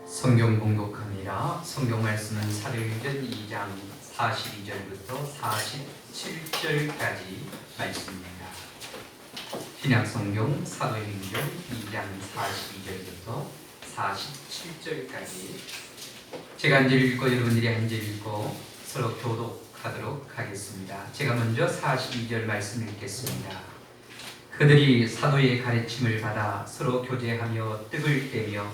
성경 봉독합니다. 성경 말씀은 사도행전 2장 42절부터 47절까지 말씀입니다. 신약성경 사도행전 2장 42절부터 47절까지 제가 한 절 읽고 여러분들이 한 절 읽고 서로 교독하도록 하겠습니다. 제가 먼저 42절 말씀 읽겠습니다. 그들이 사도의 가르침을 받아 서로 교제하며 떡을 떼며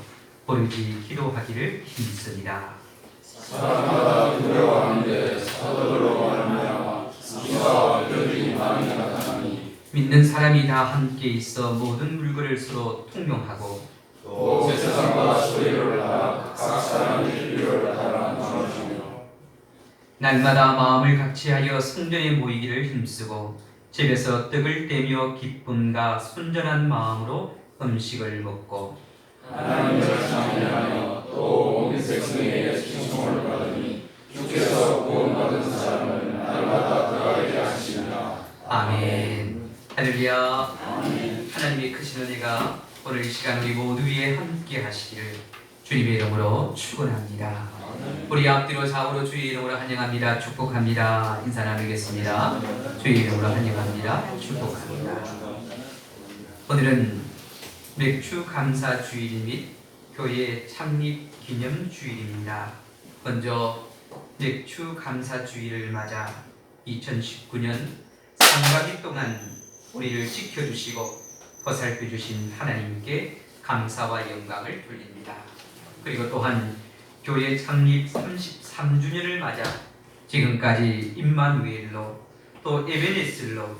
오로지 기도하기를 힘쓰니라. 사람마다 두려워하는데 사도들로 말하며 수치와 그들이 많이 나타나니 믿는 사람이 다 함께 있어 모든 물건을 서로 통용하고 또 세상과 소리를 알아 각 사람의 필요를 따라 나눠주며 날마다 마음을 같이하여 성전에 모이기를 힘쓰고 집에서 떡을 떼며 기쁨과 순전한 마음으로 음식을 먹고 하나님을 찬양하며 또 온 백성에게 칭송을 받으니 주께서 구원받은 사람을 날마다 더하게 하시니라. 아멘. 할렐루야. 하나님의 크신 은혜가 오늘 이 시간 우리 모두 위에 함께 하시기를 주님의 이름으로 축원합니다. 우리 앞뒤로 좌우로 주의 이름으로 환영합니다. 축복합니다. 인사 나누겠습니다. 주의 이름으로 환영합니다. 축복합니다. 오늘은 맥주 감사 주일 및 교회 창립 기념 주일입니다. 먼저 맥주 감사 주일을 맞아 2019년 상반기 동안 우리를 지켜주시고 보살펴 주신 하나님께 감사와 영광을 돌립니다. 그리고 또한 교회 창립 33주년을 맞아 지금까지 임마누엘로 또 에베네슬로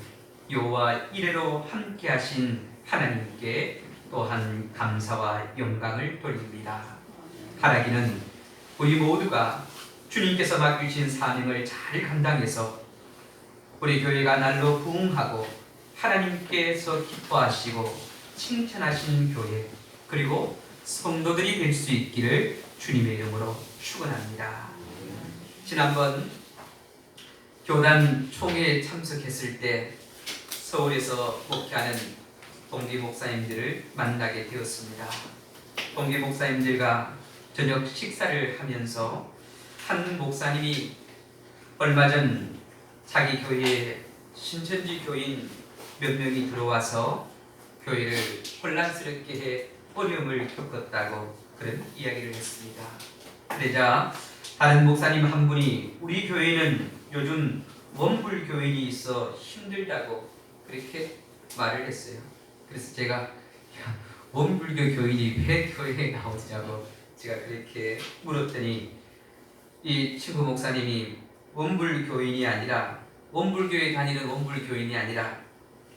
요와 이레로 함께 하신 하나님께 또한 감사와 영광을 돌립니다. 바라기는 우리 모두가 주님께서 맡기신 사명을 잘 감당해서 우리 교회가 날로 부흥하고 하나님께서 기뻐하시고 칭찬하시는 교회 그리고 성도들이 될 수 있기를 주님의 이름으로 축원합니다. 지난번 교단 총회에 참석했을 때 서울에서 목회하는 동기 목사님들을 만나게 되었습니다. 동기 목사님들과 저녁 식사를 하면서 한 목사님이 얼마 전 자기 교회에 신천지 교인 몇 명이 들어와서 교회를 혼란스럽게 해 어려움을 겪었다고 그런 이야기를 했습니다. 그러자 다른 목사님 한 분이 우리 교회는 요즘 원불 교인이 있어 힘들다고 그렇게 말을 했어요. 그래서 제가 원불교 교인이 왜 교회에 나오냐고 제가 그렇게 물었더니 이 친구 목사님이 원불교인이 아니라 원불교에 다니는 원불교인이 아니라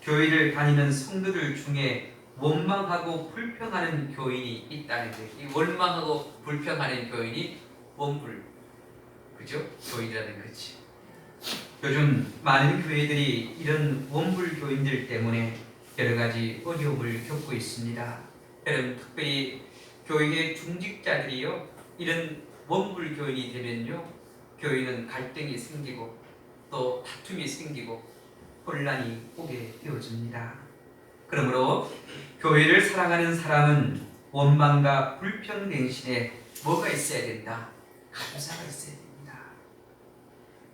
교회를 다니는 성도들 중에 원망하고 불평하는 교인이 있다는 거예요. 이 원망하고 불평하는 교인이 원불 그죠? 교인이라는 거지. 요즘 많은 교회들이 이런 원불 교인들 때문에 여러 가지 어려움을 겪고 있습니다. 여러분 특별히 교회의 중직자들이요 이런 원불 교인이 되면요 교회는 갈등이 생기고 또 다툼이 생기고 혼란이 오게 되어집니다. 그러므로 교회를 사랑하는 사람은 원망과 불평 대신에 뭐가 있어야 된다? 감사가 있어야 됩니다.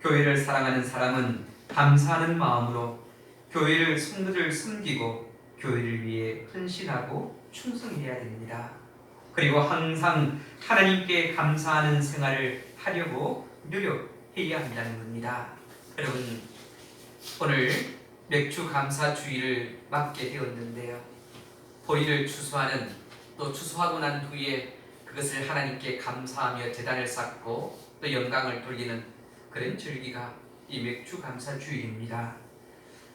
교회를 사랑하는 사람은 감사하는 마음으로 교회를 성도들 섬기고 교회를 위해 헌신하고 충성해야 됩니다. 그리고 항상 하나님께 감사하는 생활을 하려고 노력해야 한다는 겁니다. 여러분 오늘 맥주 감사 주일을 맞게 되었는데요. 보리를 추수하는 또 추수하고 난 후에 그것을 하나님께 감사하며 제단을 쌓고 또 영광을 돌리는 그런 절기가 이 맥주 감사 주일입니다.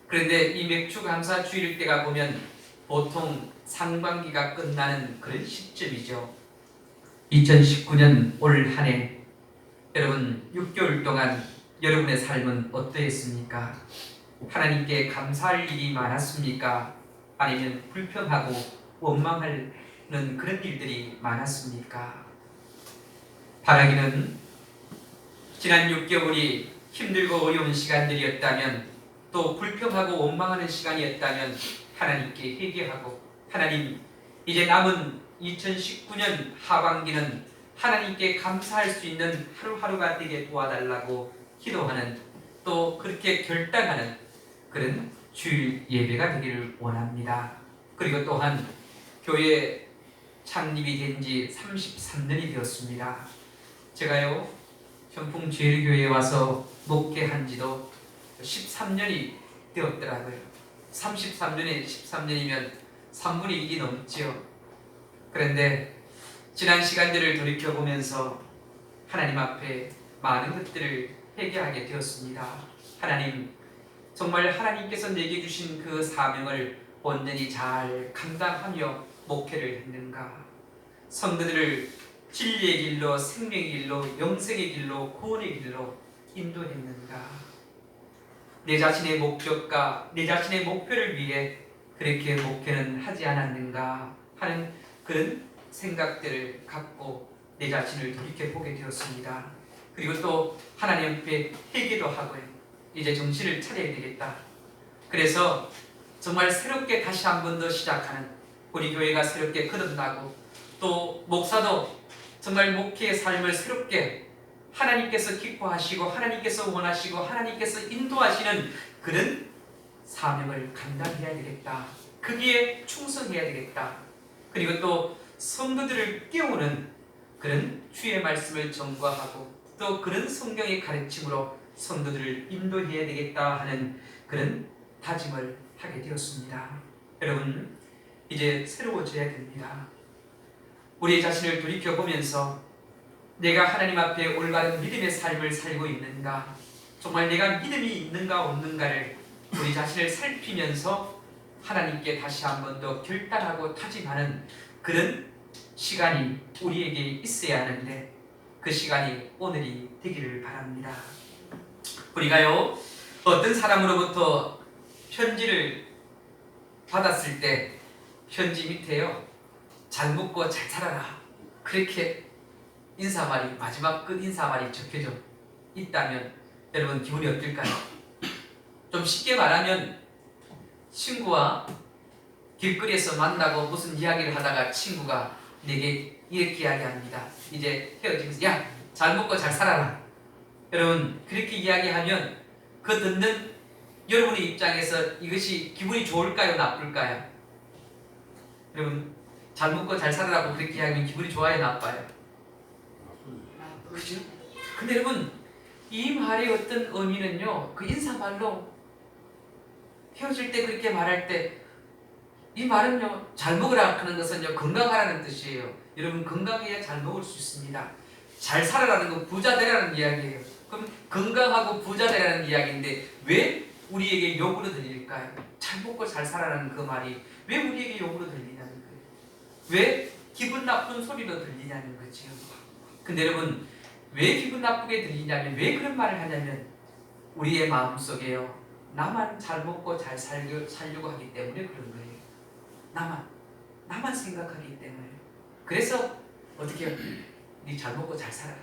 그런데 이 맥주 감사 주일 때가 보면 보통 상반기가 끝나는 그런 시점이죠. 2019년 올 한 해 여러분 6개월 동안 여러분의 삶은 어떠했습니까? 하나님께 감사할 일이 많았습니까? 아니면 불평하고 원망하는 그런 일들이 많았습니까? 바라기는 지난 6개월이 힘들고 어려운 시간들이었다면 또 불평하고 원망하는 시간이었다면 하나님께 회개하고 하나님 이제 남은 2019년 하반기는 하나님께 감사할 수 있는 하루하루가 되게 도와달라고 기도하는, 또 그렇게 결단하는 그런 주일 예배가 되기를 원합니다. 그리고 또한 교회 창립이 된 지 33년이 되었습니다. 제가요 현풍제일교회에 와서 목회한 지도 13년이 되었더라고요. 33년에 13년이면 3분의 1이 넘지요. 그런데 지난 시간들을 돌이켜보면서 하나님 앞에 많은 것들을 회개하게 되었습니다. 하나님, 정말 하나님께서 내게 주신 그 사명을 온전히 잘 감당하며 목회를 했는가? 성도들을 진리의 길로, 생명의 길로, 영생의 길로, 구원의 길로 인도했는가? 내 자신의 목적과 내 자신의 목표를 위해 그렇게 목회는 하지 않았는가 하는 그런 생각들을 갖고 내 자신을 돌이켜보게 되었습니다. 그리고 또 하나님 앞에 회개도 하고요. 이제 정신을 차려야 되겠다. 그래서 정말 새롭게 다시 한 번 더 시작하는, 우리 교회가 새롭게 거듭나고 또 목사도 정말 목회의 삶을 새롭게 하나님께서 기뻐하시고 하나님께서 원하시고 하나님께서 인도하시는 그런 사명을 감당해야 되겠다. 거기에 충성해야 되겠다. 그리고 또 성도들을 깨우는 그런 주의 말씀을 전거하고 또 그런 성경의 가르침으로 성도들을 인도해야 되겠다 하는 그런 다짐을 하게 되었습니다. 여러분, 이제 새로워져야 됩니다. 우리 자신을 돌이켜보면서 내가 하나님 앞에 올바른 믿음의 삶을 살고 있는가, 정말 내가 믿음이 있는가 없는가를 우리 자신을 살피면서 하나님께 다시 한 번 더 결단하고 다짐하는 그런 시간이 우리에게 있어야 하는데, 그 시간이 오늘이 되기를 바랍니다. 우리가요 어떤 사람으로부터 편지를 받았을 때 편지 밑에요 잘 먹고 잘 살아라 그렇게 인사말이, 마지막 끝 인사말이 적혀져 있다면 여러분 기분이 어떨까요? 좀 쉽게 말하면 친구와 길거리에서 만나고 무슨 이야기를 하다가 친구가 내게 이렇게 이야기합니다. 이제 헤어지면서 야, 잘 먹고 잘 살아라. 여러분 그렇게 이야기하면 그 듣는 여러분의 입장에서 이것이 기분이 좋을까요? 나쁠까요? 여러분 잘 먹고 잘 살아라고 그렇게 이야기하면 기분이 좋아요? 나빠요? 그죠? 근데 여러분 이 말의 어떤 의미는요, 그 인사말로 헤어질 때 그렇게 말할 때 이 말은요 잘 먹으라 하는 것은요 건강하라는 뜻이에요. 여러분 건강해야 잘 먹을 수 있습니다. 잘 살아라는 건 부자 되라는 이야기예요. 그럼 건강하고 부자 되라는 이야기인데 왜 우리에게 욕으로 들릴까요? 잘 먹고 잘 살아라는 그 말이 왜 우리에게 욕으로 들리냐는 거예요. 왜 기분 나쁜 소리로 들리냐는 거죠. 근데 여러분 왜 기분 나쁘게 들리냐면, 왜 그런 말을 하냐면 우리의 마음속에요 나만 잘 먹고 잘 살려고 하기 때문에 그런 거예요. 나만 생각하기 때문에. 그래서 어떻게 해요? 네 잘 먹고 잘 살아라.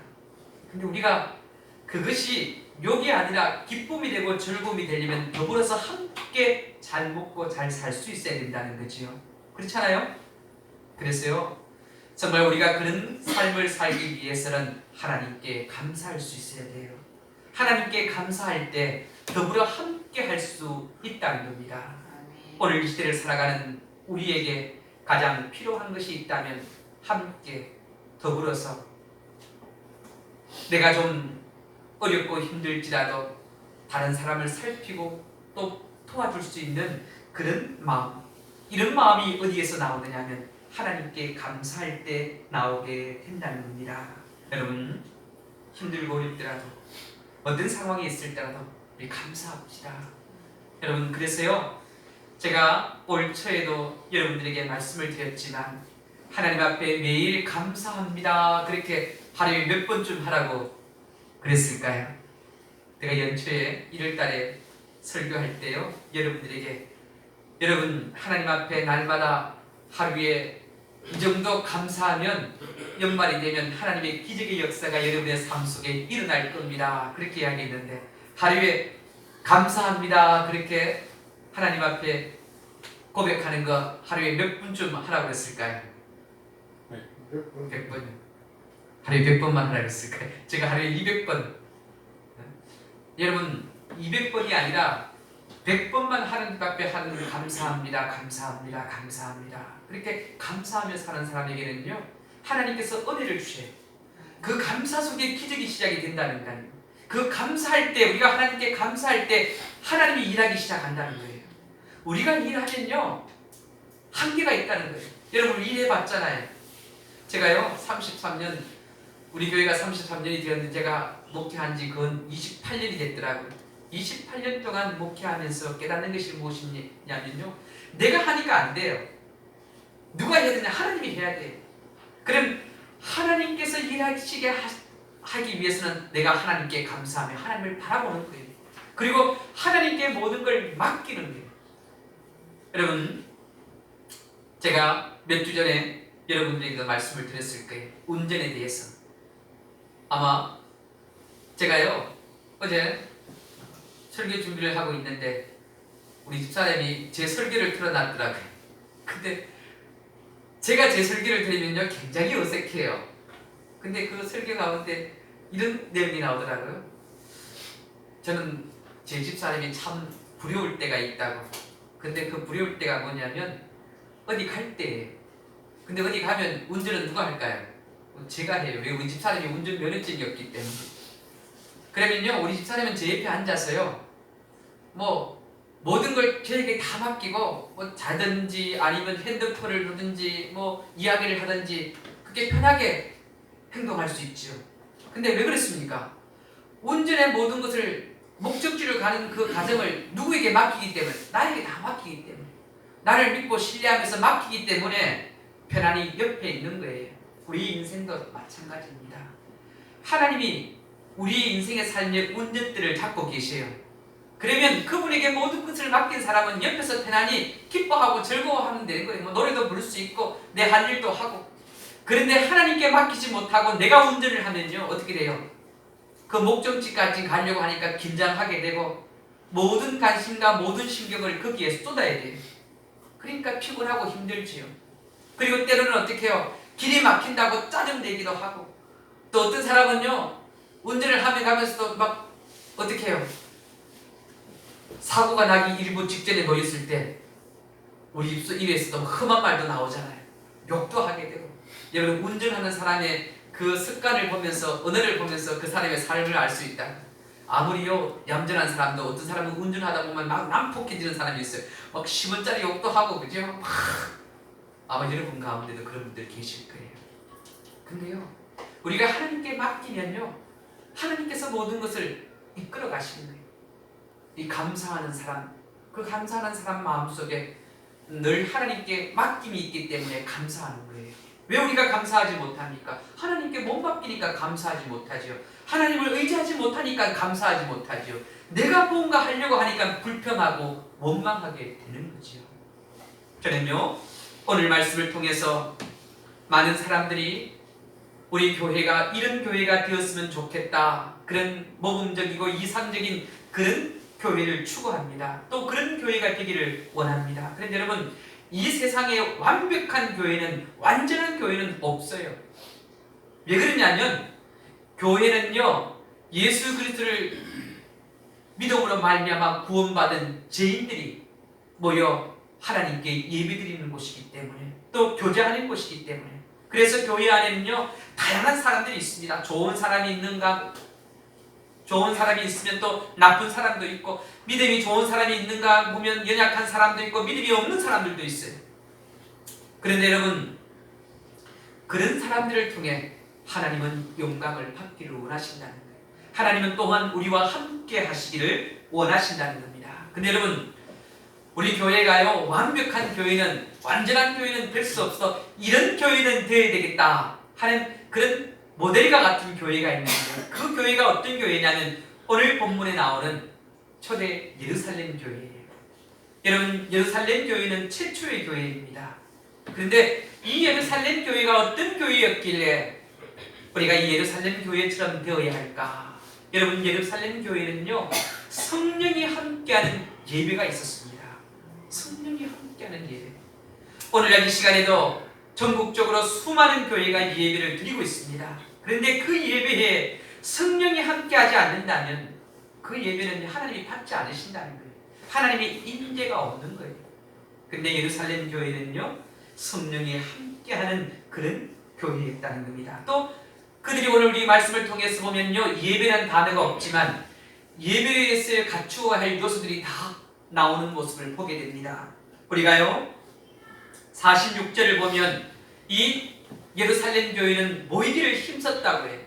근데 우리가 그것이 욕이 아니라 기쁨이 되고 즐거움이 되려면 더불어서 함께 잘 먹고 잘 살 수 있어야 된다는 거지요. 그렇잖아요? 그래서요 정말 우리가 그런 삶을 살기 위해서는 하나님께 감사할 수 있어야 돼요. 하나님께 감사할 때 더불어 함께 할 수 있다는 겁니다. 오늘 이 시대를 살아가는 우리에게 가장 필요한 것이 있다면 함께 더불어서 내가 좀 어렵고 힘들지라도 다른 사람을 살피고 또 도와줄 수 있는 그런 마음, 이런 마음이 어디에서 나오느냐 하면 하나님께 감사할 때 나오게 된다는 겁니다. 여러분 힘들고 어렵더라도 어떤 상황이 있을 때라도 우리 감사합시다. 여러분 그래서요 제가 올 초에도 여러분들에게 말씀을 드렸지만 하나님 앞에 매일 감사합니다 그렇게 하루에 몇 번쯤 하라고 그랬을까요? 제가 연초에 1월달에 설교할 때요 여러분들에게 여러분 하나님 앞에 날마다 하루에 이 정도 감사하면 연말이 되면 하나님의 기적의 역사가 여러분의 삶 속에 일어날 겁니다. 그렇게 이야기했는데 하루에 감사합니다 그렇게 하나님 앞에 고백하는 거 하루에 몇 분쯤 하라고 했을까요? 100분. 하루에 100번만 하라 그랬을까요? 제가 하루에 200번. 여러분 200번이 아니라 100번만 하는 앞에 하는 감사합니다, 감사합니다, 감사합니다. 그렇게 감사하며 사는 사람에게는요 하나님께서 은혜를 주셔요. 그 감사 속에 기적이 시작이 된다는 거예요. 그 감사할 때, 우리가 하나님께 감사할 때 하나님이 일하기 시작한다는 거예요. 우리가 일하면요 한계가 있다는 거예요. 여러분 일해봤잖아요. 제가요 33년, 우리 교회가 33년이 되었는데 제가 목회한 지 그건 28년이 됐더라고요. 28년 동안 목회하면서 깨닫는 것이 무엇이냐면요, 내가 하니까 안 돼요. 누가 해야 되냐? 하나님이 해야 돼요. 그럼 하나님께서 일하시게 하기 위해서는 내가 하나님께 감사하며 하나님을 바라보는 거예요. 그리고 하나님께 모든 걸 맡기는 거예요. 여러분, 제가 몇 주 전에 여러분들에게도 말씀을 드렸을 거예요. 운전에 대해서. 아마 제가요 어제 설교 준비를 하고 있는데 우리 집사람이 제 설교를 틀어놨더라고요. 근데 제가 제 설교를 들으면요 굉장히 어색해요. 근데 그 설교 가운데 이런 내용이 나오더라고요. 저는 제 집사람이 참 부러울 때가 있다고. 근데 그 부러울 때가 뭐냐면 어디 갈 때. 근데 어디 가면 운전은 누가 할까요? 제가 해요. 왜? 우리 집사람이 운전 면허증이 없기 때문에. 그러면요 우리 집사람은 제 옆에 앉아서요 뭐 모든 걸 저에게 다 맡기고 뭐 자든지 아니면 핸드폰을 보든지 뭐 이야기를 하든지 그렇게 편하게 행동할 수 있죠. 근데 왜 그렇습니까? 운전의 모든 것을 목적지로 가는 그 과정을 누구에게 맡기기 때문에, 나에게 다 맡기기 때문에, 나를 믿고 신뢰하면서 맡기기 때문에 편안히 옆에 있는 거예요. 우리 인생도 마찬가지입니다. 하나님이 우리 인생의 삶의 운전대를 잡고 계세요. 그러면 그분에게 모든 것을 맡긴 사람은 옆에서 편안히 기뻐하고 즐거워하면 되는 거예요. 뭐 노래도 부를 수 있고 내 할 일도 하고. 그런데 하나님께 맡기지 못하고 내가 운전을 하면요 어떻게 돼요? 그 목적지까지 가려고 하니까 긴장하게 되고 모든 관심과 모든 신경을 거기에 쏟아야 돼요. 그러니까 피곤하고 힘들지요. 그리고 때로는 어떻게 해요? 길이 막힌다고 짜증내기도 하고, 또 어떤 사람은요 운전을 하며 가면서도 막 어떻게 해요? 사고가 나기 일부 직전에 놓였을 때 우리 입에서도 험한 말도 나오잖아요. 욕도 하게 되고. 여러분 운전하는 사람의 그 습관을 보면서, 언어를 보면서 그 사람의 삶을 알 수 있다. 아무리요 얌전한 사람도 어떤 사람은 운전하다 보면 막 난폭해지는 사람이 있어요. 막 10원짜리 욕도 하고, 그죠? 막 아마 여러분 가운데도 그런 분들 계실 거예요. 근데요 우리가 하나님께 맡기면요 하나님께서 모든 것을 이끌어 가시는 거예요. 이 감사하는 사람, 그 감사하는 사람 마음속에 늘 하나님께 맡김이 있기 때문에 감사하는 거예요. 왜 우리가 감사하지 못합니까? 하나님께 못 맡기니까 감사하지 못하죠. 하나님을 의지하지 못하니까 감사하지 못하죠. 내가 뭔가 하려고 하니까 불평하고 원망하게 되는 거죠. 저는요 오늘 말씀을 통해서 많은 사람들이 우리 교회가 이런 교회가 되었으면 좋겠다, 그런 모범적이고 이상적인 그런 교회를 추구합니다. 또 그런 교회가 되기를 원합니다. 그런데 여러분, 이 세상에 완벽한 교회는, 완전한 교회는 없어요. 왜 그러냐면 교회는요 예수 그리스도를 믿음으로 말미암아 구원받은 죄인들이 모여 하나님께 예배드리는 곳이기 때문에, 또 교제하는 곳이기 때문에, 그래서 교회 안에는요 다양한 사람들이 있습니다. 좋은 사람이 있는가? 좋은 사람이 있으면 또 나쁜 사람도 있고, 믿음이 좋은 사람이 있는가 보면 연약한 사람도 있고 믿음이 없는 사람들도 있어요. 그런데 여러분, 그런 사람들을 통해 하나님은 영광을 받기를 원하신다는 거예요. 하나님은 또한 우리와 함께 하시기를 원하신다는 겁니다. 근데 여러분, 우리 교회가요 완벽한 교회는, 완전한 교회는 될 수 없어, 이런 교회는 되어야 되겠다 하는 그런 모델과 같은 교회가 있는데, 그 교회가 어떤 교회냐면 오늘 본문에 나오는 초대 예루살렘 교회예요. 여러분, 예루살렘 교회는 최초의 교회입니다. 그런데 이 예루살렘 교회가 어떤 교회였길래 우리가 이 예루살렘 교회처럼 되어야 할까? 여러분, 예루살렘 교회는요 성령이 함께하는 예배가 있었습니다. 성령이 함께하는 예배. 오늘날 이 시간에도 전국적으로 수많은 교회가 예배를 드리고 있습니다. 그런데 그 예배에 성령이 함께하지 않는다면 그 예배는 하나님이 받지 않으신다는 거예요. 하나님의 임재가 없는 거예요. 근데 예루살렘 교회는요, 성령이 함께하는 그런 교회였다는 겁니다. 또 그들이 오늘 우리 말씀을 통해서 보면요, 예배라는 단어가 없지만 예배에서 갖추어야 할 요소들이 다 나오는 모습을 보게 됩니다. 우리가요 46절을 보면 이 예루살렘 교회는 모이기를 힘썼다고 해요.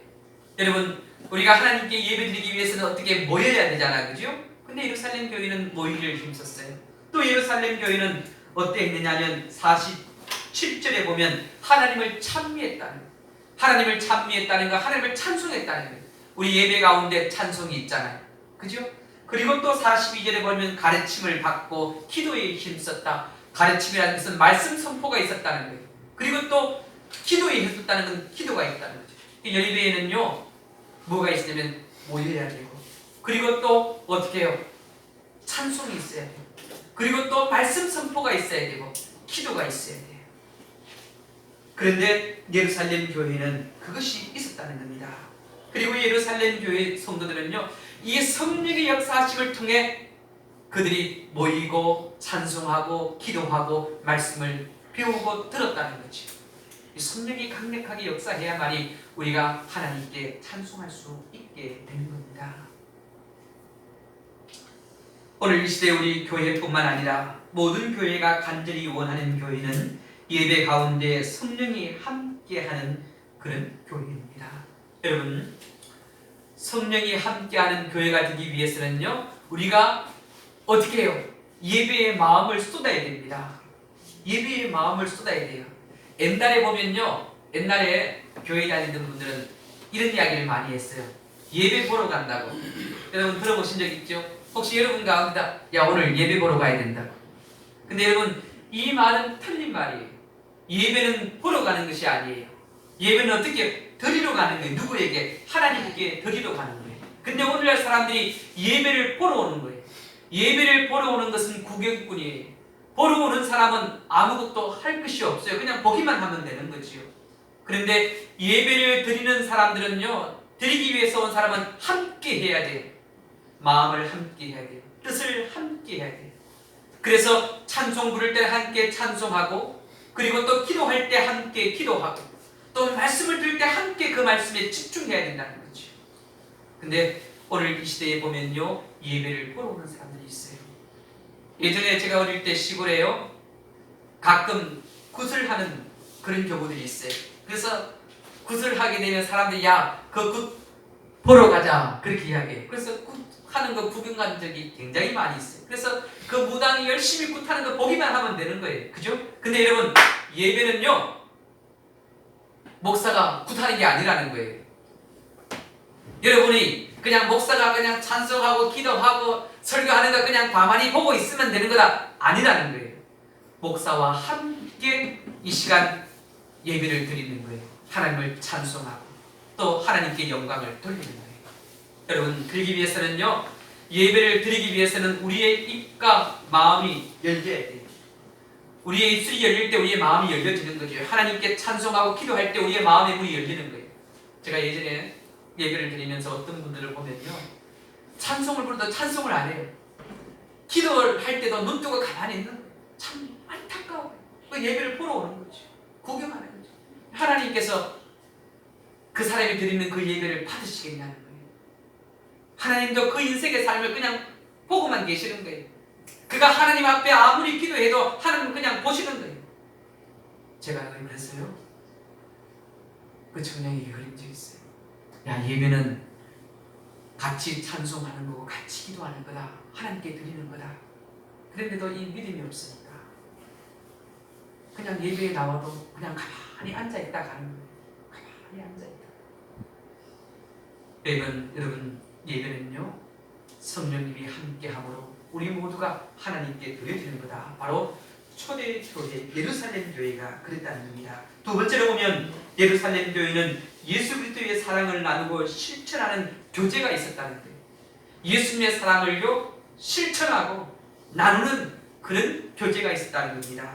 여러분, 우리가 하나님께 예배드리기 위해서는 어떻게 모여야 되잖아, 그죠? 근데 예루살렘 교회는 모이기를 힘썼어요. 또 예루살렘 교회는 어땠느냐면 47절에 보면 하나님을 찬미했다는 거예요. 하나님을 찬미했다는 거, 하나님을 찬송했다는 거예요. 우리 예배 가운데 찬송이 있잖아요, 그죠? 그리고 또 42절에 보면 가르침을 받고 기도에 힘썼다. 가르침이라는 것은 말씀 선포가 있었다는 거예요. 그리고 또 기도에 힘썼다는 건 기도가 있다는 거죠. 예배에는요 뭐가 있으면 모여야 되고, 그리고 또 어떻게 해요? 찬송이 있어야 돼요. 그리고 또 말씀 선포가 있어야 되고 기도가 있어야 돼요. 그런데 예루살렘 교회는 그것이 있었다는 겁니다. 그리고 예루살렘 교회 성도들은요, 이 성령의 역사하심을 통해 그들이 모이고 찬송하고 기도하고 말씀을 배우고 들었다는 거죠. 이 성령이 강력하게 역사해야만이 우리가 하나님께 찬송할 수 있게 되는 겁니다. 오늘 이 시대 우리 교회뿐만 아니라 모든 교회가 간절히 원하는 교회는 예배 가운데 성령이 함께하는 그런 교회입니다. 여러분, 성령이 함께하는 교회가 되기 위해서는요, 우리가 어떻게 해요? 예배의 마음을 쏟아야 됩니다. 예배의 마음을 쏟아야 돼요. 옛날에 보면요, 옛날에 교회 다니던 분들은 이런 이야기를 많이 했어요. 예배 보러 간다고. 여러분 들어보신 적 있죠? 혹시 여러분 가운데 야 오늘 예배 보러 가야 된다. 근데 여러분, 이 말은 틀린 말이에요. 예배는 보러 가는 것이 아니에요. 예배는 어떻게 드리러 가는 거예요. 누구에게? 하나님께 드리러 가는 거예요. 근데 오늘날 사람들이 예배를 보러 오는 거예요. 예배를 보러 오는 것은 구경꾼이에요. 보러 오는 사람은 아무것도 할 것이 없어요. 그냥 보기만 하면 되는 거지요. 그런데 예배를 드리는 사람들은요, 드리기 위해서 온 사람은 함께 해야 돼요. 마음을 함께 해야 돼요. 뜻을 함께 해야 돼요. 그래서 찬송 부를 때 함께 찬송하고, 그리고 또 기도할 때 함께 기도하고, 또 말씀을 들을 때 함께 그 말씀에 집중해야 된다는 거죠. 근데 오늘 이 시대에 보면요, 예배를 보러 오는 사람들이 있어요. 예전에 제가 어릴 때 시골에요, 가끔 굿을 하는 그런 경우들이 있어요. 그래서 굿을 하게 되면 사람들이 야, 그 굿 보러 가자 그렇게 이야기해요. 그래서 굿 하는 거 구경 간 적이 굉장히 많이 있어요. 그래서 그 무당이 열심히 굿 하는 거 보기만 하면 되는 거예요. 그죠? 근데 여러분, 예배는요, 목사가 굿하는 게 아니라는 거예요. 여러분이 그냥 목사가 그냥 찬송하고 기도하고 설교하는 거 그냥 가만히 보고 있으면 되는 거다 아니라는 거예요. 목사와 함께 이 시간 예배를 드리는 거예요. 하나님을 찬송하고 또 하나님께 영광을 돌리는 거예요. 여러분, 드리기 위해서는요, 예배를 드리기 위해서는 우리의 입과 마음이 열려야 돼요. 우리의 입술이 열릴 때 우리의 마음이 열려지는 거죠. 하나님께 찬송하고 기도할 때 우리의 마음의 문이 열리는 거예요. 제가 예전에 예배를 드리면서 어떤 분들을 보면요, 찬송을 부르다 찬송을 안 해요. 기도를 할 때도 눈 뜨고 가만히 있는 거예요. 참 안타까워요. 그 예배를 보러 오는 거죠. 구경하는 거죠. 하나님께서 그 사람이 드리는 그 예배를 받으시겠냐는 거예요. 하나님도 그 인생의 삶을 그냥 보고만 계시는 거예요. 그가 하나님 앞에 아무리 기도해도 하나님은 그냥 보시는 거예요. 제가 그랬어요. 그 청년에게 그린 적 있어요. 야, 예배는 같이 찬송하는 거고 같이 기도하는 거다. 하나님께 드리는 거다. 그런데도 이 믿음이 없으니까 그냥 예배에 나와도 그냥 가만히 앉아있다 가는 거예요. 가만히 앉아있다. 여러분, 예배는요, 성령님이 함께함으로 우리 모두가 하나님께 드려지는 거다. 바로 초대교회 예루살렘 교회가 그랬다는 겁니다. 두 번째로 보면 예루살렘 교회는 예수 그리스도의 사랑을 나누고 실천하는 교제가 있었다는 거예요. 예수님의 사랑을요, 실천하고 나누는 그런 교제가 있었다는 겁니다.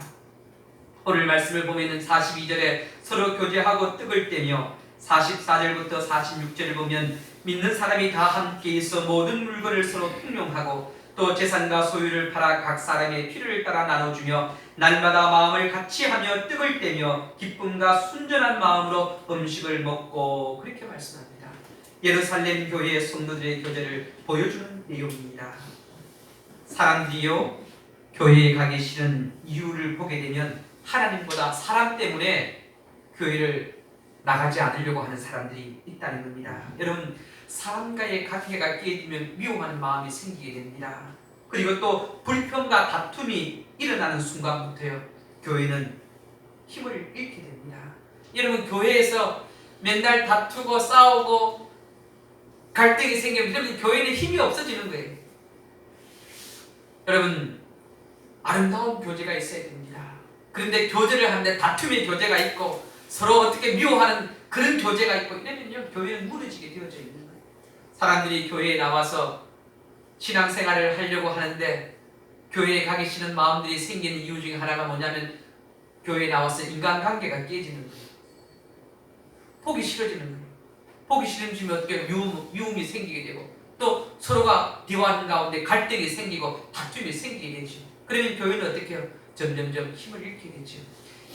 오늘 말씀을 보면 42절에 서로 교제하고 떡을 떼며 44절부터 46절을 보면 믿는 사람이 다 함께 있어 모든 물건을 서로 통용하고 또 재산과 소유를 팔아 각 사람의 필요를 따라 나눠주며 날마다 마음을 같이 하며 떡을 떼며 기쁨과 순전한 마음으로 음식을 먹고, 그렇게 말씀합니다. 예루살렘 교회의 성도들의 교제를 보여주는 내용입니다. 사람들이요, 교회에 가기 싫은 이유를 보게 되면 하나님보다 사람 때문에 교회를 나가지 않으려고 하는 사람들이 있다는 겁니다. 여러분, 사람과의 관계가 깨지면 미워하는 마음이 생기게 됩니다. 그리고 또 불평과 다툼이 일어나는 순간부터요, 교회는 힘을 잃게 됩니다. 여러분, 교회에서 맨날 다투고 싸우고 갈등이 생기면 여러분, 교회는 힘이 없어지는 거예요. 여러분, 아름다운 교제가 있어야 됩니다. 그런데 교제를 하는데 다툼의 교제가 있고 서로 어떻게 미워하는 그런 교제가 있고 이러면요, 교회는 무너지게 되어져 있는 거예요. 사람들이 교회에 나와서 신앙생활을 하려고 하는데 교회에 가기 싫은 마음들이 생기는 이유 중에 하나가 뭐냐면 교회에 나와서 인간관계가 깨지는 거예요. 보기 싫어지는 거예요. 보기 싫어지면 어떻게 미움이 생기게 되고 또 서로가 대화 가운데 갈등이 생기고 다툼이 생기게 되죠. 그러면 교회는 어떻게 해요? 점점점 힘을 잃게 되죠.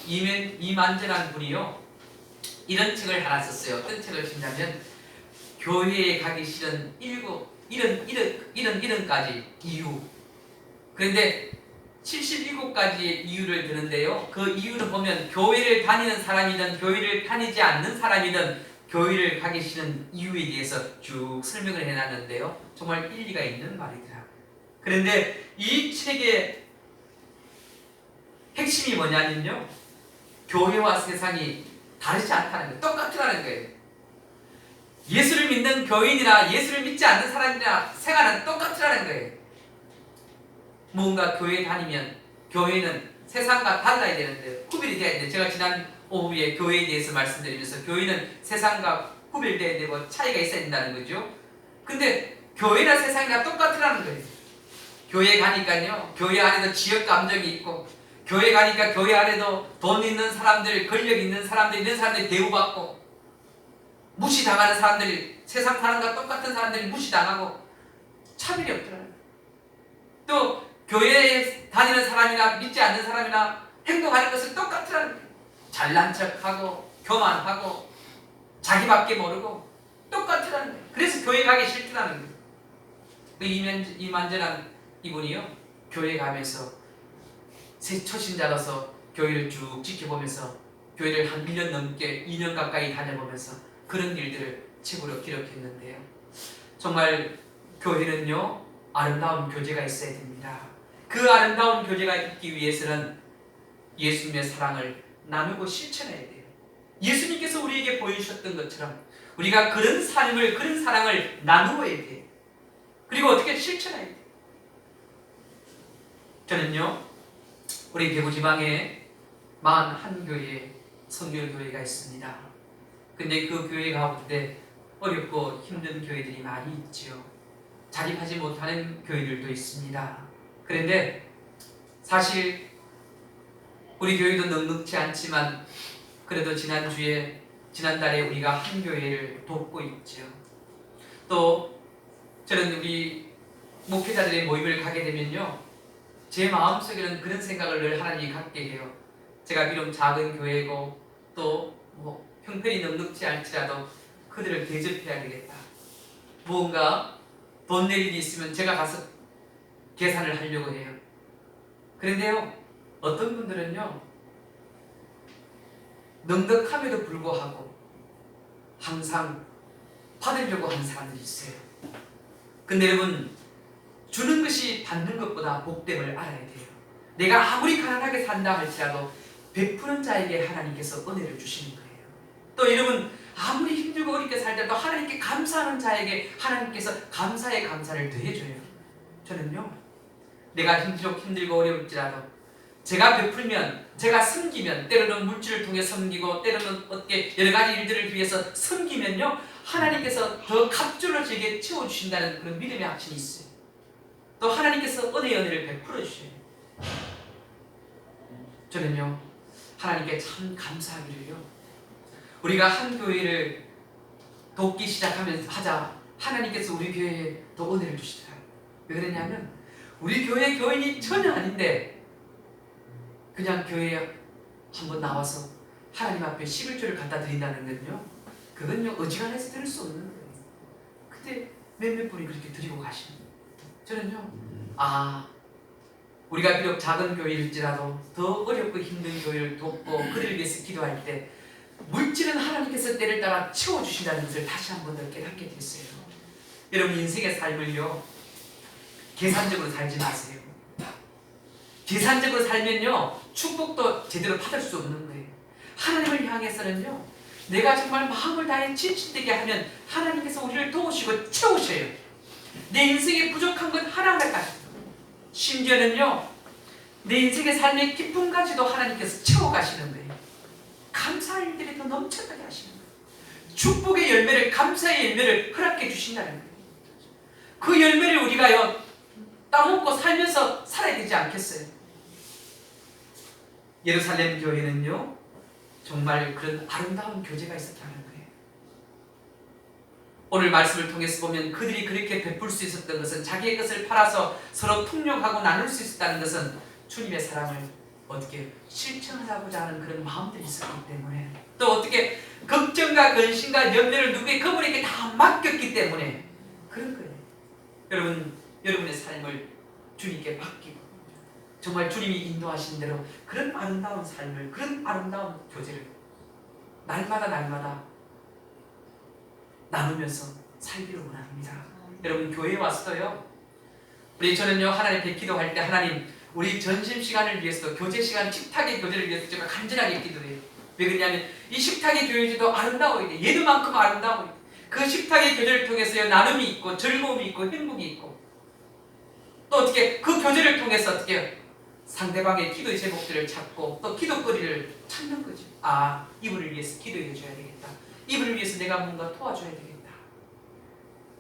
이만전한 분이요, 이런 책을 하나 썼어요. 어떤 책을 썼냐면 교회에 가기 싫은 7가지 이유. 그런데 77가지의 이유를 드는데요, 그 이유를 보면 교회를 다니는 사람이든 교회를 다니지 않는 사람이든 교회를 가기 싫은 이유에 대해서 쭉 설명을 해놨는데요, 정말 일리가 있는 말이더라. 그런데 이 책의 핵심이 뭐냐면요, 교회와 세상이 다르지 않다는 거예요. 똑같다는 거예요. 예수를 믿는 교인이나 예수를 믿지 않는 사람이나 생활은 똑같다는 거예요. 뭔가 교회에 다니면 교회는 세상과 달라야 되는데, 구별이 돼야 되는데, 제가 지난 오후에 교회에 대해서 말씀드리면서 교회는 세상과 구별돼야 되고 차이가 있어야 된다는 거죠. 근데 교회나 세상이나 똑같으라는 거예요. 교회 가니까요, 교회 안에도 지역 감정이 있고, 교회 가니까 교회 안에도 돈 있는 사람들, 권력 있는 사람들, 이런 사람들이 대우받고, 무시당하는 사람들이, 세상 사람과 똑같은 사람들이 무시당하고 차별이 없더라고요. 또 교회에 다니는 사람이나 믿지 않는 사람이나 행동하는 것은 똑같더라는 거예요. 잘난 척하고 교만하고 자기밖에 모르고 똑같더라는 거예요. 그래서 교회 가기 싫더라는 거예요. 그 이만전한 이분이요, 교회 가면서 새 초신자로서 교회를 쭉 지켜보면서 교회를 한 1년 넘게 2년 가까이 다녀보면서 그런 일들을 책으로 기록했는데요, 정말 교회는요, 아름다운 교제가 있어야 됩니다. 그 아름다운 교제가 있기 위해서는 예수님의 사랑을 나누고 실천해야 돼요. 예수님께서 우리에게 보여주셨던 것처럼 우리가 그런 삶을, 그런 사랑을 나누어야 돼요. 그리고 어떻게 실천해야 돼요. 저는요, 우리 대구 지방에 41교회의 선교교회가 있습니다. 근데 그 교회 가운데 어렵고 힘든 교회들이 많이 있죠. 자립하지 못하는 교회들도 있습니다. 그런데 사실 우리 교회도 넉넉지 않지만 그래도 지난달에 우리가 한 교회를 돕고 있죠. 또 저는 우리 목회자들의 모임을 가게 되면요, 제 마음속에는 그런 생각을 늘 하나님이 갖게 해요. 제가 비록 작은 교회고 또 형편이 넉넉지 않지라도 그들을 대접해야 되겠다. 무언가 돈 낼 일이 있으면 제가 가서 계산을 하려고 해요. 그런데요, 어떤 분들은요, 넉넉함에도 불구하고 항상 받으려고 하는 사람들이 있어요. 근데 여러분, 주는 것이 받는 것보다 복됨을 알아야 돼요. 내가 아무리 가난하게 산다 할지라도 베푸는 자에게 하나님께서 은혜를 주시는 거예요. 또 여러분, 아무리 힘들고 어렵게 살더라도 하나님께 감사하는 자에게 하나님께서 감사의 감사를 더해줘요. 저는요, 내가 힘들고 어려울지라도 제가 베풀면, 제가 섬기면, 때로는 물질을 통해 섬기고 때로는 어떻게 여러 가지 일들을 위해서 섬기면요, 하나님께서 더 갑절로 제게 채워주신다는 그런 믿음의 확신이 있어요. 또 하나님께서 은혜를 베풀어 주셔요. 저는요, 하나님께 참 감사하기를요, 우리가 한 교회를 돕기 하자 하나님께서 우리 교회에 더 은혜를 주시더라고요. 왜 그러냐면 우리 교회 교인이 전혀 아닌데 그냥 교회에 한번 나와서 하나님 앞에 11조를 갖다 드린다는 건요, 그건요 어지간해서 드릴 수 없는 거예요. 근데 몇몇 분이 그렇게 드리고 가시는 거예요. 저는요, 우리가 비록 작은 교회일지라도 더 어렵고 힘든 교회를 돕고 그들을 위해서 기도할 때 물질은 하나님께서 때를 따라 채워주신다는 것을 다시 한 번 더 깨닫게 됐어요. 여러분, 인생의 삶을요 계산적으로 살지 마세요. 계산적으로 살면요 축복도 제대로 받을 수 없는 거예요. 하나님을 향해서는요, 내가 정말 마음을 다해 진실되게 하면 하나님께서 우리를 도우시고 채우셔요. 내 인생에 부족한 건 하나하나까지, 심지어는요 내 인생의 삶의 기쁨까지도 하나님께서 채워가시는 거예요. 감사할 일들이 더 넘쳐나게 하시는 거예요. 축복의 열매를, 감사의 열매를 허락해 주신다는 거예요. 그 열매를 우리가요 따먹고 살면서 살아야 되지 않겠어요? 예루살렘 교회는요 정말 그런 아름다운 교제가 있었다는 거예요. 오늘 말씀을 통해서 보면 그들이 그렇게 베풀 수 있었던 것은, 자기의 것을 팔아서 서로 통용하고 나눌 수 있었다는 것은 주님의 사랑을 어떻게 실천하고자 하는 그런 마음들이 있었기 때문에, 또 어떻게 걱정과 근심과 염려를 그분에게 다 맡겼기 때문에 그런 거예요. 여러분의 삶을 주님께 맡기고 정말 주님이 인도하신 대로 그런 아름다운 삶을, 그런 아름다운 교제를 날마다 나누면서 살기를 원합니다. 여러분, 교회에 와서도요, 저는요 하나님 앞에 기도할 때, 하나님 우리 전심 시간을 위해서도, 교제 시간, 식탁의 교제를 위해서 정말 간절하게 기도해요. 왜 그러냐면 이 식탁의 교제도 아름다워야 돼. 예도만큼 아름다워야 돼. 그 식탁의 교제를 통해서 나눔이 있고 즐거움이 있고 행복이 있고, 또 어떻게 그 교제를 통해서 어떻게 상대방의 기도의 제목들을 찾고 또 기도거리를 찾는 거죠. 이분을 위해서 기도해 줘야 되겠다. 이분을 위해서 내가 뭔가 도와줘야 되겠다.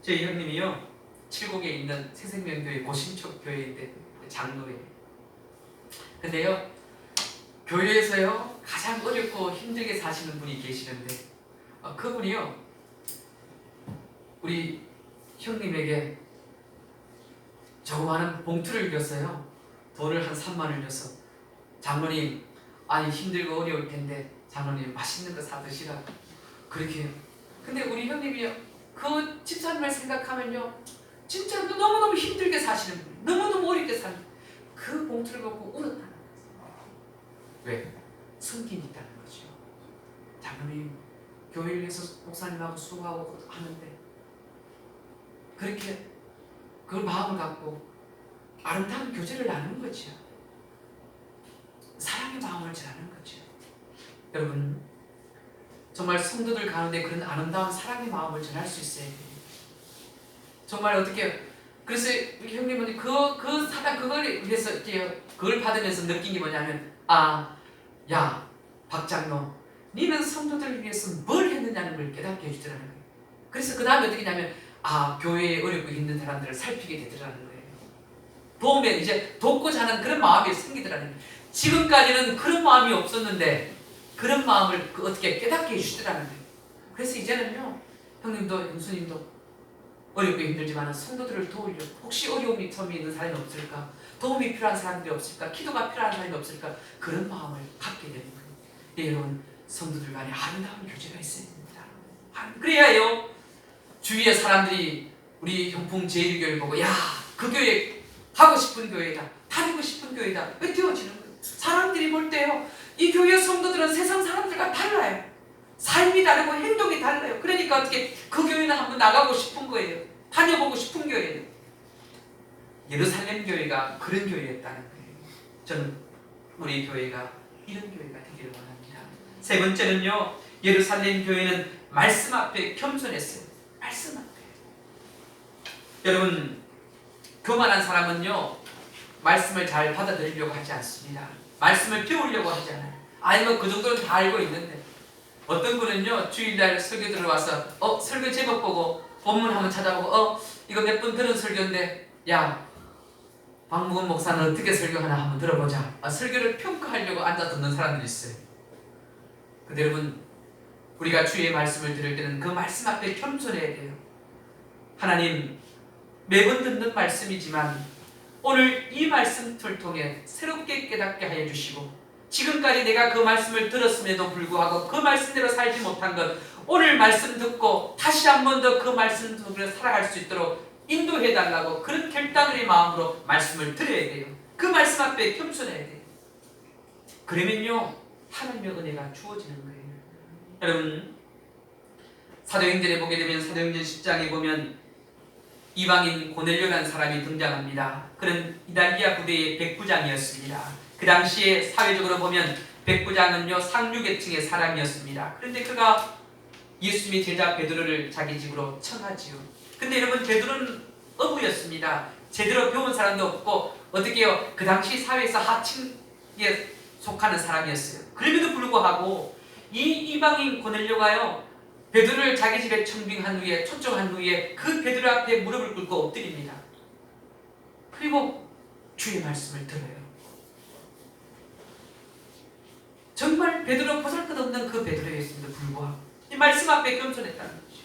저희 형님이요 칠곡에 있는 새생명교회 고신촉 교회인데 장로예요. 근데요 교회에서요 가장 어렵고 힘들게 사시는 분이 계시는데, 그분이요 우리 형님에게 조그마한 봉투를 줬어요. 돈을 한 3만원을 줘서, 장로님 힘들고 어려울 텐데 장로님 맛있는 거 사 드시라고 그렇게 해요. 근데 우리 형님이 그 집사님을 생각하면요 진짜 너무너무 힘들게 사시는 분, 너무너무 어렵게 사는 그 봉투를 보고 울었다는 거예요. 왜? 성김이 있다는 거죠. 장로님 교회를 위해서 목사님하고 수고하고 하는데 그렇게 그 마음을 갖고 아름다운 교제를 나누는 거죠. 사랑의 마음을 전하는 거죠. 여러분, 정말 성도들 가운데 그런 아름다운 사랑의 마음을 전할 수 있어야 돼요. 정말 어떻게, 그래서 우리 형님은 그 사랑, 그걸 위해서 이렇게 그걸 받으면서 느낀 게 뭐냐면, 야 박장로, 니는 성도들을 위해서 뭘 했느냐는 걸 깨닫게 해주더라는 거예요. 그래서 그 다음에 어떻게 하냐면 교회에 어렵고 힘든 사람들을 살피게 되더라는 거예요. 도움에 이제 돕고자 하는 그런 마음이 생기더라는 거예요. 지금까지는 그런 마음이 없었는데 그런 마음을 어떻게 깨닫게 해주시더라는 거예요. 그래서 이제는요 형님도 형수님도 어렵고 힘들지만 성도들을 도우려고, 혹시 어려움이 처음에 있는 사람이 없을까, 도움이 필요한 사람들이 없을까, 기도가 필요한 사람이 없을까, 그런 마음을 갖게 되는 거예요. 여러분, 성도들 간에 아름다운 교제가 있어야 됩니다. 그래야요 주위의 사람들이 우리 형풍 제1교회 보고 그 교회 가고 싶은 교회다, 다니고 싶은 교회다 뛰어지는 거예요. 사람들이 볼 때요 이 교회 성도들은 세상 사람들과 달라요. 삶이 다르고 행동이 달라요. 그러니까 어떻게 그 교회는 한번 나가고 싶은 거예요. 다녀보고 싶은 교회예요. 예루살렘 교회가 그런 교회였다는 거예요. 저는 우리 교회가 이런 교회가 되기를 원합니다. 세 번째는요, 예루살렘 교회는 말씀 앞에 겸손했어요. 말씀 앞에. 여러분, 교만한 사람은요 말씀을 잘 받아들이려고 하지 않습니다. 말씀을 배우려고 하지 않아요. 그 정도는 다 알고 있는데, 어떤 분은요 주일날 설교 들어와서 설교 제목 보고 본문 한번 찾아보고 이거 몇 분 들은 설교인데 박무근 목사는 어떻게 설교하나 한번 들어보자. 설교를 평가하려고 앉아 듣는 사람들이 있어요. 근데 여러분, 우리가 주의 말씀을 들을 때는 그 말씀 앞에 겸손해야 돼요. 하나님, 매번 듣는 말씀이지만 오늘 이 말씀을 통해 새롭게 깨닫게 하여 주시고, 지금까지 내가 그 말씀을 들었음에도 불구하고 그 말씀대로 살지 못한 것, 오늘 말씀 듣고 다시 한 번 더 그 말씀 속으로 살아갈 수 있도록 인도해달라고, 그런 결단의 마음으로 말씀을 들어야 돼요. 그 말씀 앞에 겸손해야 돼요. 그러면요, 하나님의 은혜가 주어지는 거예요. 여러분, 사도행전에 보게 되면 사도행전 10장에 보면 이방인 고넬료라는 사람이 등장합니다. 그는 이달리아 부대의 백부장이었습니다. 그 당시에 사회적으로 보면 백부장은요, 상류계층의 사람이었습니다. 그런데 그가 예수님의 제자 베드로를 자기 집으로 청하지요. 근데 여러분, 베드로는 어부였습니다. 제대로 배운 사람도 없고, 어떻게 해요? 그 당시 사회에서 하층에 속하는 사람이었어요. 그럼에도 불구하고 이 이방인 고넬료가요, 베드로를 자기 집에 초청한 후에 그 베드로 앞에 무릎을 꿇고 엎드립니다. 그리고 주의 말씀을 들어요. 정말 베드로 보잘것없는 그 베드로였음에도 불구하고 이 말씀 앞에 겸손했다는 거죠.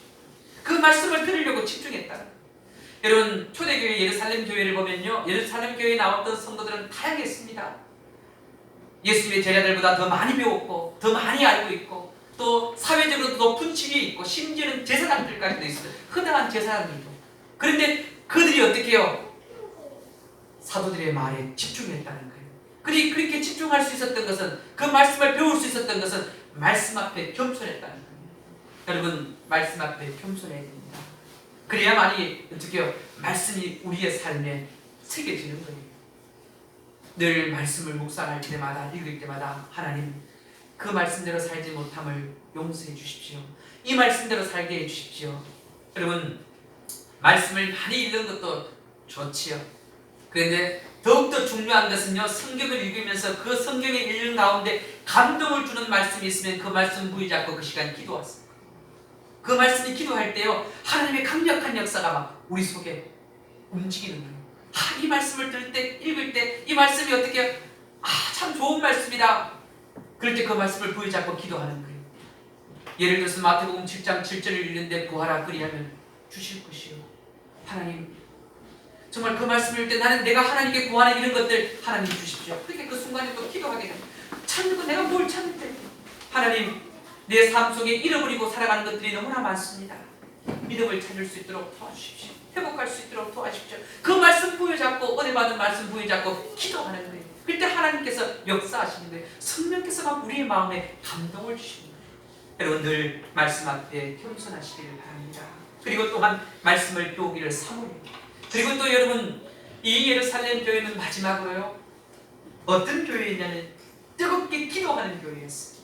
그 말씀을 들으려고 집중했다는 거예요. 여러분, 초대교회 예루살렘 교회를 보면요, 예루살렘 교회에 나왔던 성도들은 다양했습니다. 예수님의 제자들보다 더 많이 배웠고, 더 많이 알고 있고, 또 사회적으로 높은 지위에 있고, 심지어는 제사장들까지도 있어요. 흔한 제사장들도. 그런데 그들이 어떻게 해요? 사도들의 말에 집중했다는 거예요. 그렇게 집중할 수 있었던 것은, 그 말씀을 배울 수 있었던 것은 말씀 앞에 겸손했다는 거예요. 여러분, 말씀 앞에 겸손해야 됩니다. 그래야만이 어떻게 해요? 말씀이 우리의 삶에 새겨지는 거예요. 늘 말씀을 묵상할 때마다, 읽을 때마다 하나님, 그 말씀대로 살지 못함을 용서해 주십시오. 이 말씀대로 살게 해 주십시오. 여러분, 말씀을 많이 읽는 것도 좋지요. 그런데 더욱더 중요한 것은요, 성경을 읽으면서 그 성경에 읽는 가운데 감동을 주는 말씀이 있으면 그 말씀 부여잡고 그 시간 기도하세요. 그 말씀이 기도할 때요, 하나님의 강력한 역사가 막 우리 속에 움직이는 거예요. 이 말씀을 들을 때, 읽을 때 이 말씀이 어떻게, 참 좋은 말씀이다. 그럴 때 그 말씀을 부여잡고 기도하는 거예요. 예를 들어서 마태복음 7장 7절을 읽는데 구하라 그리하면 주실 것이요. 하나님, 정말 그 말씀을 읽을 때 나는 내가 하나님께 구하는 이런 것들 하나님 주십시오. 그렇게 그 순간에 또 기도하게 됩니다. 찾는 거 내가 뭘 찾는데, 하나님, 내 삶 속에 잃어버리고 살아가는 것들이 너무나 많습니다. 믿음을 찾을 수 있도록 도와주십시오. 회복할 수 있도록 도와주십시오. 그 말씀 부여잡고, 은혜 받은 말씀 부여잡고 기도하는 거예요. 그때 하나님께서 역사하시는 거예요. 성령께서 막 우리의 마음에 감동을 주시는 거예요. 여러분, 늘 말씀 앞에 겸손하시기를 바랍니다. 그리고 또한 말씀을 배우기를 사모해요. 그리고 또 여러분, 이 예루살렘 교회는 마지막으로요, 어떤 교회냐면 뜨겁게 기도하는 교회였어요.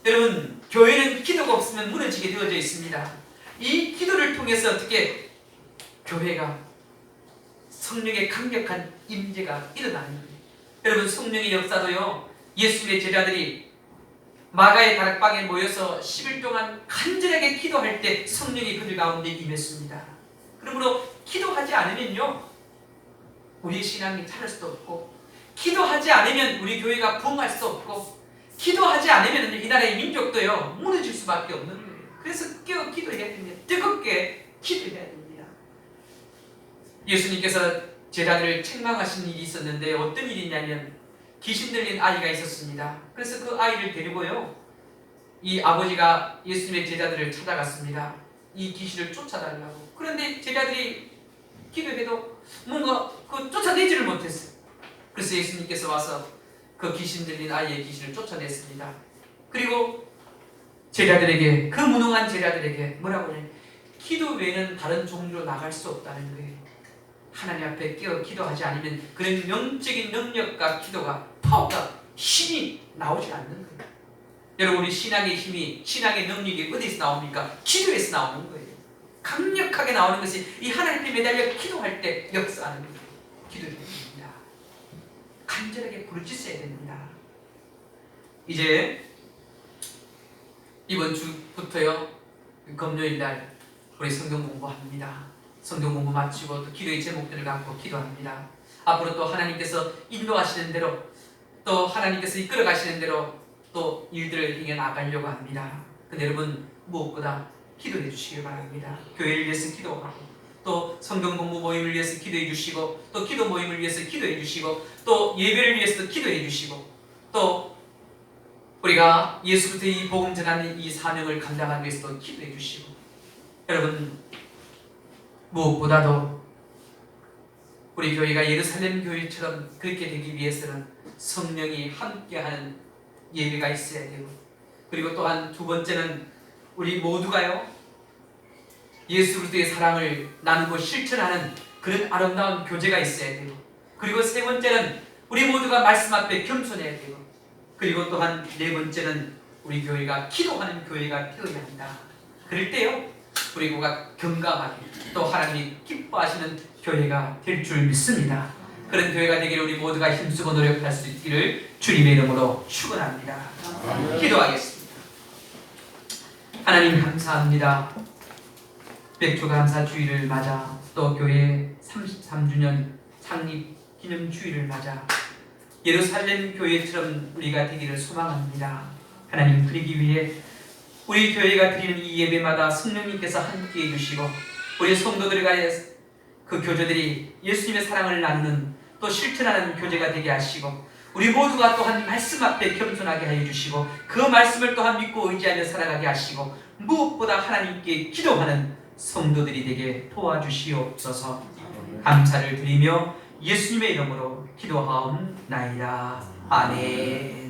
여러분, 교회는 기도가 없으면 무너지게 되어져 있습니다. 이 기도를 통해서 어떻게 교회가 성령의 강력한 임재가 일어나는 거예요. 여러분, 성령의 역사도요, 예수님의 제자들이 마가의 다락방에 모여서 10일 동안 간절하게 기도할 때 성령이 그들 가운데 임했습니다. 그러므로 기도하지 않으면요, 우리의 신앙이 차릴 수도 없고, 기도하지 않으면 우리 교회가 부흥할 수도 없고, 기도하지 않으면 이 나라의 민족도요, 무너질 수밖에 없는 거예요. 그래서 기도해야 됩니다. 뜨겁게 기도해야 됩니다. 예수님께서 제자들을 책망하신 일이 있었는데, 어떤 일이냐면 귀신 들린 아이가 있었습니다. 그래서 그 아이를 데리고요, 이 아버지가 예수님의 제자들을 찾아갔습니다. 이 귀신을 쫓아달라고. 그런데 제자들이 기도해도 뭔가 쫓아내지를 못했어요. 그래서 예수님께서 와서 그 귀신 들린 아이의 귀신을 쫓아냈습니다. 그리고 제자들에게, 그 무능한 제자들에게 뭐라고 해요? 기도 외에는 다른 종류로 나갈 수 없다는 거예요. 하나님 앞에 깨어 기도하지 않으면 그런 영적인 능력과 기도가, 파워가, 힘이 나오지 않는 거예요. 여러분, 우리 신앙의 힘이, 신앙의 능력이 어디서 나옵니까? 기도에서 나오는 거예요. 강력하게 나오는 것이 이 하나님 앞에 매달려 기도할 때 역사하는 거예요. 기도해야 됩니다. 간절하게 부르짖어야 됩니다. 이제 이번 주부터요, 금요일날 우리 성경 공부합니다. 성경 공부 마치고 또 기도의 제목들을 갖고 기도합니다. 앞으로 또 하나님께서 인도하시는 대로, 또 하나님께서 이끌어 가시는 대로 또 일들을 이겨 나가려고 합니다. 근데 여러분 무엇보다 기도해 주시길 바랍니다. 교회를 위해서 기도하고 또 성경 공부 모임을 위해서 기도해 주시고 또 기도 모임을 위해서 기도해 주시고 또 예배를 위해서도 기도해 주시고 또 우리가 예수 그리스도의 이 복음 전하는 이 사명을 감당하기 위해서도 기도해 주시고 여러분 무엇보다도 우리 교회가 예루살렘 교회처럼 그렇게 되기 위해서는 성령이 함께하는 예배가 있어야 되고 그리고 또한 두 번째는 우리 모두가요 예수 그리스도의 사랑을 나누고 실천하는 그런 아름다운 교제가 있어야 되고 그리고 세 번째는 우리 모두가 말씀 앞에 겸손해야 되고 그리고 또한 네 번째는 우리 교회가 기도하는 교회가 되어야 한다. 그럴 때요 우리 교회가 건강하게 또 하나님이 기뻐하시는 교회가 될 줄 믿습니다. 그런 교회가 되기를 우리 모두가 힘쓰고 노력할 수 있기를 주님의 이름으로 축원합니다. 기도하겠습니다. 하나님 감사합니다. 백주감사주의를 맞아 또 교회 33주년 창립 기념주의를 맞아 예루살렘 교회처럼 우리가 되기를 소망합니다. 하나님 그러기 위해 우리 교회가 드리는 이 예배마다 성령님께서 함께해 주시고 우리 성도들과의 그 교제들이 예수님의 사랑을 나누는 또 실천하는 교제가 되게 하시고 우리 모두가 또한 말씀 앞에 겸손하게 하여 주시고 그 말씀을 또한 믿고 의지하며 살아가게 하시고 무엇보다 하나님께 기도하는 성도들이 되게 도와주시옵소서. 감사를 드리며 예수님의 이름으로 기도하옵나이다. 아멘.